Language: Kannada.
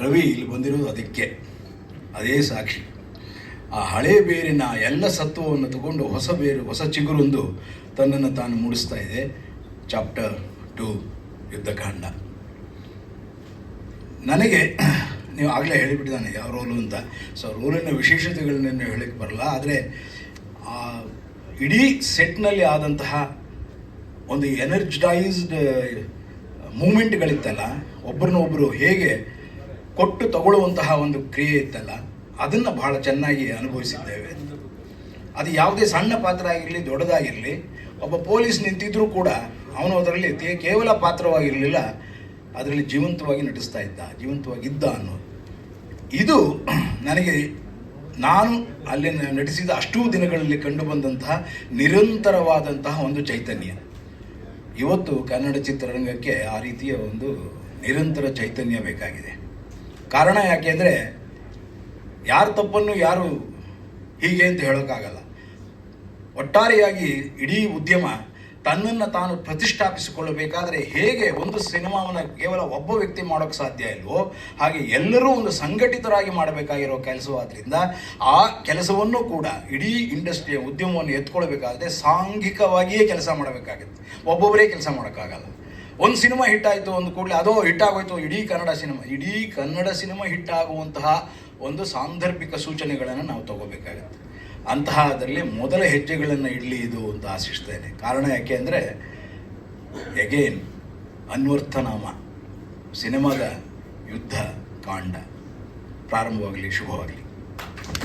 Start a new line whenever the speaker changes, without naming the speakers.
ರವಿ ಇಲ್ಲಿ ಬಂದಿರೋದು ಅದಕ್ಕೆ, ಅದೇ ಸಾಕ್ಷಿ. ಆ ಹಳೆ ಬೇರಿನ ಎಲ್ಲ ಸತ್ವವನ್ನು ತಗೊಂಡು ಹೊಸ ಬೇರು, ಹೊಸ ಚಿಗುರೊಂದು ತನ್ನನ್ನು ತಾನು ಮೂಡಿಸ್ತಾ ಇದೆ. ಚಾಪ್ಟರ್ 2 ಯುದ್ಧಕಾಂಡ. ನನಗೆ ನೀವು ಆಗಲೇ ಹೇಳಿಬಿಟ್ಟಿದ್ದಾನೆ ಯಾವ ರೋಲು ಅಂತ. ಸೊ ರೋಲಿನ ವಿಶೇಷತೆಗಳನ್ನೇನು ಹೇಳಕ್ಕೆ ಬರಲ್ಲ, ಆದರೆ ಇಡೀ ಸೆಟ್ನಲ್ಲಿ ಆದಂತಹ ಒಂದು ಎನರ್ಜೈಸ್ಡ್ ಮೂಮೆಂಟ್ಗಳಿತ್ತಲ್ಲ, ಒಬ್ಬರನ್ನೊಬ್ಬರು ಹೇಗೆ ಕೊಟ್ಟು ತಗೊಳ್ಳುವಂತಹ ಒಂದು ಕ್ರಿಯೆ ಇತ್ತಲ್ಲ, ಅದನ್ನು ಬಹಳ ಚೆನ್ನಾಗಿ ಅನುಭವಿಸಿದ್ದೇವೆ. ಅದು ಯಾವುದೇ ಸಣ್ಣ ಪಾತ್ರ ಆಗಿರಲಿ ದೊಡ್ಡದಾಗಿರಲಿ, ಒಬ್ಬ ಪೊಲೀಸ್ ನಿಂತಿದ್ರೂ ಕೂಡ ಅವನು ಅದರಲ್ಲಿ ಕೇವಲ ಪಾತ್ರವಾಗಿರಲಿಲ್ಲ, ಅದರಲ್ಲಿ ಜೀವಂತವಾಗಿ ಜೀವಂತವಾಗಿದ್ದ ಅನ್ನೋದು. ಇದು ನನಗೆ ನಾನು ಅಲ್ಲಿ ನಟಿಸಿದ ಅಷ್ಟೂ ದಿನಗಳಲ್ಲಿ ಕಂಡುಬಂದಂತಹ ನಿರಂತರವಾದಂತಹ ಒಂದು ಚೈತನ್ಯ. ಇವತ್ತು ಕನ್ನಡ ಚಿತ್ರರಂಗಕ್ಕೆ ಆ ರೀತಿಯ ಒಂದು ನಿರಂತರ ಚೈತನ್ಯ ಬೇಕಾಗಿದೆ. ಕಾರಣ ಯಾಕೆ ಅಂದರೆ, ಯಾರ ತಪ್ಪನ್ನು ಯಾರು ಹೀಗೆ ಅಂತ ಹೇಳೋಕ್ಕಾಗಲ್ಲ. ಒಟ್ಟಾರೆಯಾಗಿ ಇಡೀ ಉದ್ಯಮ ತನ್ನನ್ನು ತಾನು ಪ್ರತಿಷ್ಠಾಪಿಸಿಕೊಳ್ಳಬೇಕಾದರೆ ಹೇಗೆ ಒಂದು ಸಿನಿಮಾವನ್ನು ಕೇವಲ ಒಬ್ಬ ವ್ಯಕ್ತಿ ಮಾಡೋಕ್ಕೆ ಸಾಧ್ಯ ಇಲ್ವೋ, ಹಾಗೆ ಎಲ್ಲರೂ ಒಂದು ಸಂಘಟಿತರಾಗಿ ಮಾಡಬೇಕಾಗಿರೋ ಕೆಲಸವಾದ್ದರಿಂದ ಆ ಕೆಲಸವನ್ನು ಕೂಡ ಇಡೀ ಇಂಡಸ್ಟ್ರಿಯ ಉದ್ಯಮವನ್ನು ಎತ್ಕೊಳ್ಬೇಕಾದ್ರೆ ಸಾಂಘಿಕವಾಗಿಯೇ ಕೆಲಸ ಮಾಡಬೇಕಾಗುತ್ತೆ. ಒಬ್ಬೊಬ್ಬರೇ ಕೆಲಸ ಮಾಡೋಕ್ಕಾಗಲ್ಲ. ಒಂದು ಸಿನಿಮಾ ಹಿಟ್ಟಾಯಿತು ಒಂದು ಕೂಡಲೇ ಅದೋ ಹಿಟ್ಟಾಗೋಯ್ತು ಇಡೀ ಕನ್ನಡ ಸಿನಿಮಾ ಹಿಟ್ಟಾಗುವಂತಹ ಒಂದು ಸಾಂದರ್ಭಿಕ ಸೂಚನೆಗಳನ್ನು ನಾವು ತಗೋಬೇಕಾಗತ್ತೆ. ಅಂತಹದರಲ್ಲಿ ಮೊದಲ ಹೆಜ್ಜೆಗಳನ್ನು ಇಡಲಿ ಇದು ಅಂತ ಆಶಿಸ್ತೇನೆ. ಕಾರಣ ಯಾಕೆ ಅಂದರೆ, ಎಗೇನ್ ಅನ್ವರ್ಥನಾಮ ಸಿನಿಮಾದ ಯುದ್ಧ ಕಾಂಡ ಪ್ರಾರಂಭವಾಗಲಿ, ಶುಭವಾಗಲಿ.